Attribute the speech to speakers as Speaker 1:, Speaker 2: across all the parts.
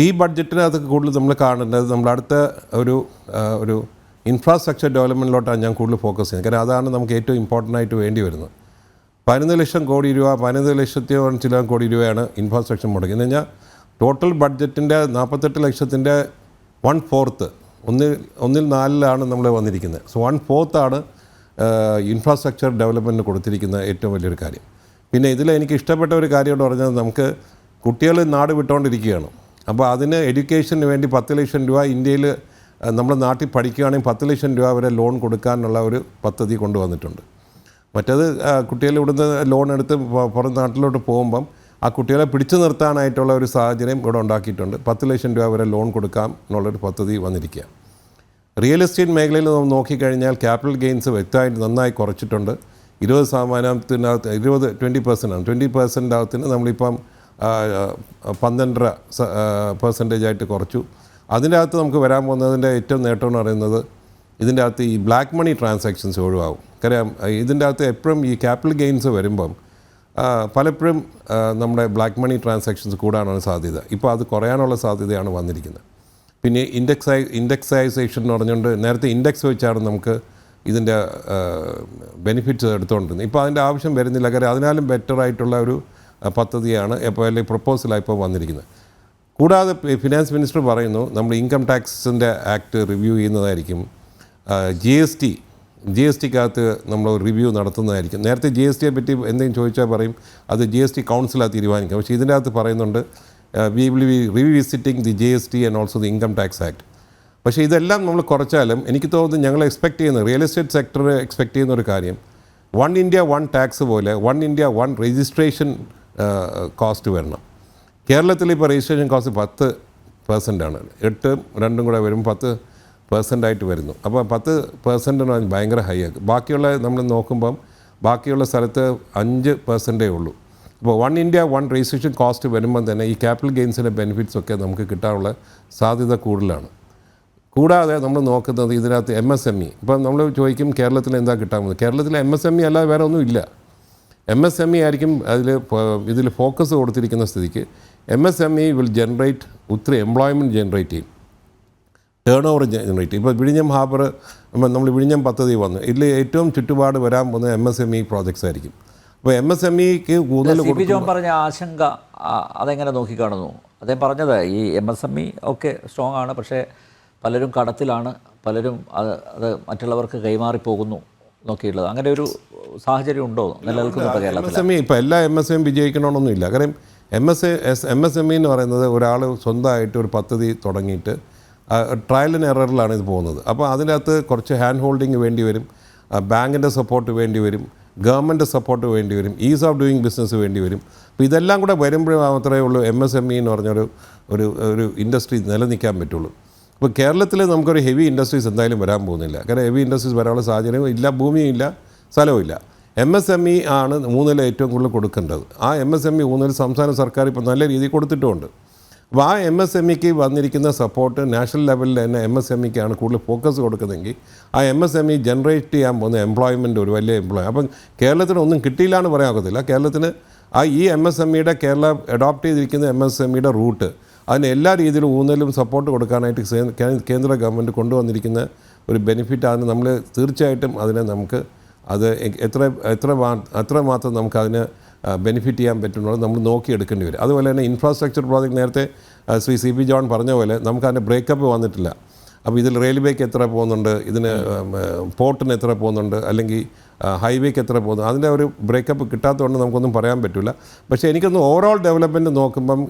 Speaker 1: ഈ ബഡ്ജറ്റിനകത്ത് കൂടുതൽ നമ്മൾ കാണേണ്ടത് നമ്മൾ അടുത്ത ഒരു ഇൻഫ്രാസ്ട്രക്ചർ ഡെവലപ്മെൻറ്റിലോട്ടാണ് ഞാൻ കൂടുതൽ ഫോക്കസ് ചെയ്യുന്നത്. കാരണം അതാണ് നമുക്ക് ഏറ്റവും ഇമ്പോർട്ടൻ്റ് ആയിട്ട് വേണ്ടി വരുന്നത്. 11 ലക്ഷം കോടി രൂപ 11 ലക്ഷത്തി ചില കോടി രൂപയാണ് ഇൻഫ്രാസ്ട്രക്ചർ മുടക്കി. എന്ന് കഴിഞ്ഞാൽ ടോട്ടൽ ബഡ്ജറ്റിൻ്റെ 48 ലക്ഷത്തിൻ്റെ 1/4 ഒന്നിൽ 4 നമ്മൾ വന്നിരിക്കുന്നത്. സോ 1/4 ഇൻഫ്രാസ്ട്രക്ചർ ഡെവലപ്മെൻറ്റിന് കൊടുത്തിരിക്കുന്ന ഏറ്റവും വലിയൊരു കാര്യം. പിന്നെ ഇതിൽ എനിക്ക് ഇഷ്ടപ്പെട്ട ഒരു കാര്യം എന്ന് പറഞ്ഞാൽ നമുക്ക് കുട്ടികൾ നാട് വിട്ടുകൊണ്ടിരിക്കുകയാണ്. അപ്പോൾ അതിന് എഡ്യൂക്കേഷന് വേണ്ടി 10 ലക്ഷം രൂപ ഇന്ത്യയിൽ നമ്മുടെ നാട്ടിൽ പഠിക്കുകയാണെങ്കിൽ 10 ലക്ഷം രൂപ വരെ ലോൺ കൊടുക്കാനുള്ള ഒരു പദ്ധതി കൊണ്ടുവന്നിട്ടുണ്ട്. മറ്റേത് കുട്ടികൾ ഇവിടുന്ന് ലോൺ എടുത്ത് പുറം നാട്ടിലോട്ട് പോകുമ്പം ആ കുട്ടികളെ പിടിച്ചു നിർത്താനായിട്ടുള്ള ഒരു സാഹചര്യം ഇവിടെ ഉണ്ടാക്കിയിട്ടുണ്ട്. 10 ലക്ഷം രൂപ വരെ ലോൺ കൊടുക്കാം എന്നുള്ളൊരു പദ്ധതി വന്നിരിക്കുക. റിയൽ എസ്റ്റേറ്റ് മേഖലയിൽ നമ്മൾ നോക്കിക്കഴിഞ്ഞാൽ ക്യാപിറ്റൽ ഗെയിൻസ് വ്യക്തമായിട്ട് നന്നായി കുറച്ചിട്ടുണ്ട്. 20% 20% നമ്മളിപ്പം 12% കുറച്ചു. അതിൻ്റെ അകത്ത് നമുക്ക് വരാൻ പോകുന്നതിൻ്റെ ഏറ്റവും നേട്ടം എന്ന് പറയുന്നത് ഇതിൻ്റെ അകത്ത് ഈ ബ്ലാക്ക് മണി ട്രാൻസാക്ഷൻസ് ഒഴിവാകും. കാര്യം ഇതിൻ്റെ അകത്ത് എപ്പോഴും ഈ ക്യാപിറ്റൽ ഗെയിൻസ് വരുമ്പം പലപ്പോഴും നമ്മുടെ ബ്ലാക്ക് മണി ട്രാൻസാക്ഷൻസ് കൂടാനാണ് സാധ്യത. ഇപ്പോൾ അത് കുറയാനുള്ള സാധ്യതയാണ് വന്നിരിക്കുന്നത്. പിന്നെ ഇൻഡെക്സൈസേഷൻ എന്ന് പറഞ്ഞുകൊണ്ട് നേരത്തെ ഇൻഡെക്സ് വെച്ചാണ് നമുക്ക് ഇതിൻ്റെ ബെനിഫിറ്റ്സ് എടുത്തുകൊണ്ടിരുന്നത്. ഇപ്പോൾ അതിൻ്റെ ആവശ്യം വരുന്നില്ല. കാര്യം അതിനാലും ബെറ്ററായിട്ടുള്ള ഒരു പദ്ധതിയാണ് ഇപ്പോൾ അല്ലെങ്കിൽ പ്രപ്പോസലായി ഇപ്പോൾ വന്നിരിക്കുന്നത്. കൂടാതെ ഫിനാൻസ് മിനിസ്റ്റർ പറയുന്നു നമ്മൾ ഇൻകം ടാക്സിൻ്റെ ആക്ട് റിവ്യൂ ചെയ്യുന്നതായിരിക്കും. ജി എസ് ടിക്കകത്ത് നമ്മൾ റിവ്യൂ നടത്തുന്നതായിരിക്കും. നേരത്തെ ജി എസ് ടിയെ പറ്റി എന്തെങ്കിലും ചോദിച്ചാൽ പറയും അത് GST കൗൺസിലാണ് തീരുമാനിക്കുക. പക്ഷേ ഇതിൻ്റെ അകത്ത് പറയുന്നുണ്ട് we will be revisiting the GST and also the income tax act. പക്ഷേ ഇതെല്ലാം നമ്മൾ കുറച്ചാലും എനിക്ക് തോന്നുന്നു ഞങ്ങൾ എക്സ്പെക്റ്റ് ചെയ്യുന്നത് റിയൽ എസ്റ്റേറ്റ് സെക്ടർ എക്സ്പെക്റ്റ് ചെയ്യുന്ന ഒരു കാര്യം 1 India 1 ടാക്സ് പോലെ 1 India 1 രജിസ്ട്രേഷൻ കോസ്റ്റ് വരണം. കേരളത്തിൽ ഇപ്പോൾ രജിസ്ട്രേഷൻ കോസ്റ്റ് 10% ആണ്. 8 2 കൂടെ വരും 10% വരുന്നു. അപ്പോൾ 10% ഭയങ്കര ഹൈ ആക്കും. ബാക്കിയുള്ള നമ്മൾ നോക്കുമ്പം ബാക്കിയുള്ള സ്ഥലത്ത് 5% ഉള്ളൂ. അപ്പോൾ 1 India 1 രജിസ്ട്രേഷൻ കോസ്റ്റ് വരുമ്പം തന്നെ ഈ ക്യാപിറ്റൽ ഗെയിൻസിൻ്റെ ബെനിഫിറ്റ്സ് ഒക്കെ നമുക്ക് കിട്ടാനുള്ള സാധ്യത കൂടുതലാണ്. കൂടാതെ നമ്മൾ നോക്കുന്നത് ഇതിനകത്ത് MSME. ഇപ്പം നമ്മൾ ചോദിക്കും കേരളത്തിൽ എന്താ കിട്ടാമെന്ന്. കേരളത്തിൽ MSME അല്ലാതെ വേറെ ഒന്നും ഇല്ല. MSME ആയിരിക്കും ഇതിൽ ഫോക്കസ് കൊടുത്തിരിക്കുന്ന സ്ഥിതിക്ക് MSME വിൽ ജനറേറ്റ് ഒത്തിരി എംപ്ലോയ്മെൻറ്റ് ജനറേറ്റ് ചെയ്യും, ടേൺ ഓവർ ജനറേറ്റ് ചെയ്യും. ഇപ്പോൾ വിഴിഞ്ഞം ഹാർബർ നമ്മൾ വിഴിഞ്ഞം പദ്ധതി വന്നു. ഇതിൽ ഏറ്റവും ചുറ്റുപാട് വരാൻ പോകുന്ന MSME പ്രോജക്ട്സ് ആയിരിക്കും. അപ്പോൾ MSMEക്ക് കൂടുതൽ
Speaker 2: പറഞ്ഞ ആശങ്ക അതെങ്ങനെ നോക്കിക്കാണുന്നു? അദ്ദേഹം പറഞ്ഞത് ഈ MSME ഒക്കെ സ്ട്രോങ് ആണ്, പക്ഷേ പലരും കടത്തിലാണ്, പലരും അത് മറ്റുള്ളവർക്ക് കൈമാറിപ്പോകുന്നു നോക്കിയിട്ടുള്ളത്. അങ്ങനെ ഒരു സാഹചര്യം ഉണ്ടോ നിലനിൽക്കുന്നുണ്ടോ കേരളത്തിൽ?
Speaker 1: MSME ഇപ്പോൾ എല്ലാ MSME വിജയിക്കണമെന്നൊന്നുമില്ല. കാരണം MSME എന്ന് പറയുന്നത് ഒരാൾ സ്വന്തമായിട്ട് ഒരു പദ്ധതി തുടങ്ങിയിട്ട് ട്രയൽ ആൻഡ് എററിലാണ് ഇത് പോകുന്നത്. അപ്പോൾ അതിനകത്ത് കുറച്ച് ഹാൻഡ് ഹോൾഡിങ് വേണ്ടി വരും, ബാങ്കിൻ്റെ സപ്പോർട്ട് വേണ്ടി വരും, ഗവൺമെൻറ് സപ്പോർട്ട് വേണ്ടി വരും, ഈസ് ഓഫ് ഡൂയിങ് ബിസിനസ് വേണ്ടി വരും. അപ്പോൾ ഇതെല്ലാം കൂടെ വരുമ്പോഴേ മാത്രമേ ഉള്ളൂ MSME എന്ന് പറഞ്ഞൊരു ഒരു ഇൻഡസ്ട്രി നിലനിൽക്കാൻ പറ്റുള്ളൂ. ഇപ്പോൾ കേരളത്തിൽ നമുക്കൊരു ഹെവി ഇൻഡസ്ട്രീസ് എന്തായാലും വരാൻ പോകുന്നില്ല. കാരണം ഹെവി ഇൻഡസ്ട്രീസ് വരാനുള്ള സാഹചര്യവും ഇല്ല, ഭൂമിയും ഇല്ല, സ്ഥലവും ഇല്ല. MSME ആണ് ഊന്നൽ ഏറ്റവും കൂടുതൽ കൊടുക്കേണ്ടത്. ആ MSME ഊന്നൽ സംസ്ഥാന സർക്കാർ ഇപ്പോൾ നല്ല രീതിയിൽ കൊടുത്തിട്ടുമുണ്ട്. അപ്പോൾ ആ MSMEക്ക് വന്നിരിക്കുന്ന സപ്പോർട്ട് നാഷണൽ ലെവലിൽ തന്നെ MSMEക്കാണ് കൂടുതൽ ഫോക്കസ് കൊടുക്കുന്നതെങ്കിൽ ആ MSME ജനറേറ്റ് ചെയ്യാൻ പോകുന്ന എംപ്ലോയ്മെൻറ്റ് ഒരു വലിയ അപ്പം കേരളത്തിന് ഒന്നും കിട്ടിയില്ല എന്ന് പറയാൻ കേരളത്തിന് ഈ MSMEയുടെ കേരള അഡോപ്റ്റ് ചെയ്തിരിക്കുന്ന MSMEയുടെ റൂട്ട് അതിന് എല്ലാ രീതിയിലും ഊന്നലും സപ്പോർട്ട് കൊടുക്കാനായിട്ട് കേന്ദ്ര ഗവൺമെൻറ് കൊണ്ടുവന്നിരിക്കുന്ന ഒരു ബെനിഫിറ്റാണ്. നമ്മൾ തീർച്ചയായിട്ടും അതിനെ നമുക്ക് അത് എത്രമാത്രം നമുക്കതിന് ബെനിഫിറ്റ് ചെയ്യാൻ പറ്റുന്നത് നമ്മൾ നോക്കിയെടുക്കേണ്ടി വരും. അതുപോലെ തന്നെ ഇൻഫ്രാസ്ട്രക്ചർ പ്രോജക്റ്റ് നേരത്തെ ശ്രീ CP ജോൺ പറഞ്ഞ പോലെ നമുക്കതിൻ്റെ ബ്രേക്കപ്പ് വന്നിട്ടില്ല. അപ്പോൾ ഇതിൽ റെയിൽവേക്ക് എത്ര പോകുന്നുണ്ട്, ഇതിന് പോർട്ടിന് എത്ര പോകുന്നുണ്ട്, അല്ലെങ്കിൽ ഹൈവേക്ക് എത്ര പോകുന്നു, അതിൻ്റെ ഒരു ബ്രേക്കപ്പ് കിട്ടാത്തതുകൊണ്ട് നമുക്കൊന്നും പറയാൻ പറ്റില്ല. പക്ഷേ എനിക്കൊന്ന് ഓവറോൾ ഡെവലപ്മെൻറ്റ് നോക്കുമ്പം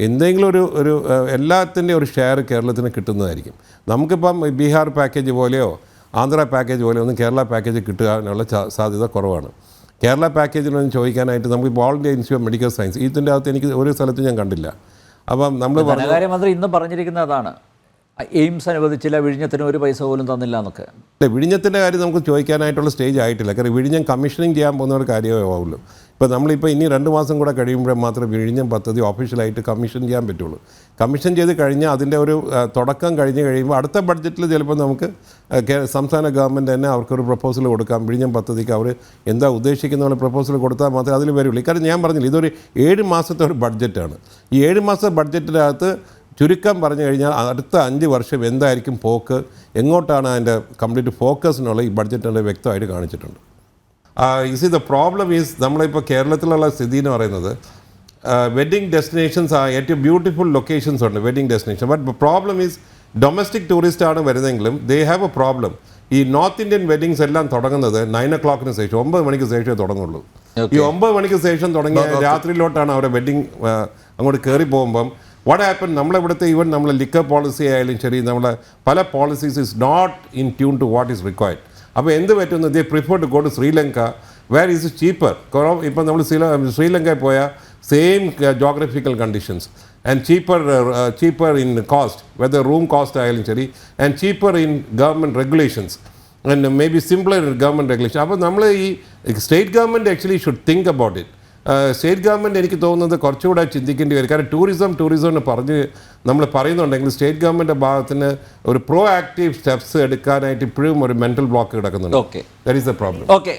Speaker 1: എന്തെങ്കിലും ഒരു എല്ലാത്തിൻ്റെയും ഒരു ഷെയർ കേരളത്തിന് കിട്ടുന്നതായിരിക്കും. നമുക്കിപ്പം ബീഹാർ പാക്കേജ് പോലെയോ ആന്ധ്ര പാക്കേജ് പോലെയോ ഒന്നും കേരള പാക്കേജ് കിട്ടാനുള്ള സാധ്യത കുറവാണ്. കേരള പാക്കേജിനൊന്നും ചോദിക്കാനായിട്ട് നമുക്ക് ഇപ്പോൾ all India institute of medical science ഇതിൻ്റെ അകത്ത് എനിക്ക് ഒരു സ്ഥലത്തും ഞാൻ കണ്ടില്ല. അപ്പം നമ്മൾ
Speaker 2: ധനകാര്യമന്ത്രി ഇന്ന് പറഞ്ഞിരിക്കുന്നതാണ് എയിംസ് അനുവദിച്ചില്ല, വിഴിഞ്ഞത്തിന് ഒരു പൈസ പോലും തന്നില്ല എന്നൊക്കെ.
Speaker 1: വിഴിഞ്ഞത്തിൻ്റെ കാര്യം നമുക്ക് ചോദിക്കാനായിട്ടുള്ള സ്റ്റേജ് ആയിട്ടില്ല. കാരണം വിഴിഞ്ഞം കമ്മീഷനിങ് ചെയ്യാൻ പോകുന്ന ഒരു കാര്യമേ ആവുള്ളൂ. ഇപ്പോൾ നമ്മളിപ്പോൾ ഇനി 2 മാസം കൂടെ കഴിയുമ്പോഴേ മാത്രമേ വിഴിഞ്ഞം പദ്ധതി ഒഫീഷ്യലായിട്ട് കമ്മീഷൻ ചെയ്യാൻ പറ്റുള്ളൂ. കമ്മീഷൻ ചെയ്ത് കഴിഞ്ഞാൽ അതിൻ്റെ ഒരു തുടക്കം കഴിയുമ്പോൾ അടുത്ത ബഡ്ജറ്റിൽ ചിലപ്പോൾ നമുക്ക് സംസ്ഥാന ഗവൺമെൻറ് തന്നെ അവർക്കൊരു പ്രപ്പോസൽ കൊടുക്കാം. വിഴിഞ്ഞം പദ്ധതിക്ക് അവർ എന്താ ഉദ്ദേശിക്കുന്ന പോലെ പ്രപ്പോസൽ കൊടുത്താൽ മാത്രമേ അതിൽ വരുള്ളൂ. കാരണം ഞാൻ പറഞ്ഞില്ല, ഇതൊരു 7 മാസത്തെ ഒരു ബഡ്ജറ്റാണ്. ഈ 7 മാസത്തെ ബഡ്ജറ്റിനകത്ത് ചുരുക്കം പറഞ്ഞു കഴിഞ്ഞാൽ അടുത്ത 5 വർഷം എന്തായിരിക്കും പോക്ക്, എങ്ങോട്ടാണ് അതിൻ്റെ കംപ്ലീറ്റ് ഫോക്കസ് എന്നുള്ള ഈ ബഡ്ജറ്റിൻ്റെ വ്യക്തമായിട്ട് കാണിച്ചിട്ടുണ്ട്. ദ പ്രോബ്ലം ഈസ് നമ്മളിപ്പോൾ കേരളത്തിലുള്ള സ്ഥിതി എന്ന് പറയുന്നത് വെഡ്ഡിങ് ഡെസ്റ്റിനേഷൻസ് ഏറ്റവും ബ്യൂട്ടിഫുൾ ലൊക്കേഷൻസ് ഉണ്ട് wedding destination. But problem is domestic ടൂറിസ്റ്റാണ് വരുന്നതെങ്കിലും ദേ ഹാവ് എ പ്രോബ്ലം. ഈ നോർത്ത് ഇന്ത്യൻ വെഡ്ഡിങ്സ് എല്ലാം തുടങ്ങുന്നത് 9 o'clock ശേഷം 9 മണിക്ക് ശേഷമേ തുടങ്ങുള്ളൂ. ഈ 9 മണിക്ക് ശേഷം തുടങ്ങിയ രാത്രിയിലോട്ടാണ് അവരുടെ വെഡ്ഡിങ് അങ്ങോട്ട് കയറി പോകുമ്പം വാട്ട് ഹാപ്പൻ, നമ്മളിവിടുത്തെ ഈവൻ നമ്മളെ ലിക്കർ പോളിസി ആയാലും ശരി, നമ്മളെ പല policies is not in tune to what is required. അപ്പോൾ എന്ത് പറ്റുന്നു, they prefer to go to Sri Lanka where is cheaper. ഇപ്പം നമ്മൾ ശ്രീലങ്കയിൽ പോയാൽ same geographical conditions and cheaper in cost, whether room cost ആയാലും ശരി, and cheaper in government regulations and maybe simpler in government regulation. അപ്പോൾ നമ്മൾ ഈ state government actually should think about it. State government എനിക്ക് തോന്നുന്നത് കുറച്ചുകൂടെ ചിന്തിക്കേണ്ടി വരും. കാരണം ടൂറിസം എന്ന് പറഞ്ഞ് നമ്മൾ പറയുന്നുണ്ടെങ്കിൽ സ്റ്റേറ്റ് ഗവൺമെൻറ് ഭാഗത്തിന് ഒരു പ്രോ ആക്റ്റീവ് സ്റ്റെപ്സ് എടുക്കാനായിട്ട് ഇപ്പോഴും ഒരു മെൻ്റൽ ബ്ലോക്ക് കിടക്കുന്നുണ്ട്.
Speaker 2: Okay,
Speaker 1: that is the problem.
Speaker 2: Okay.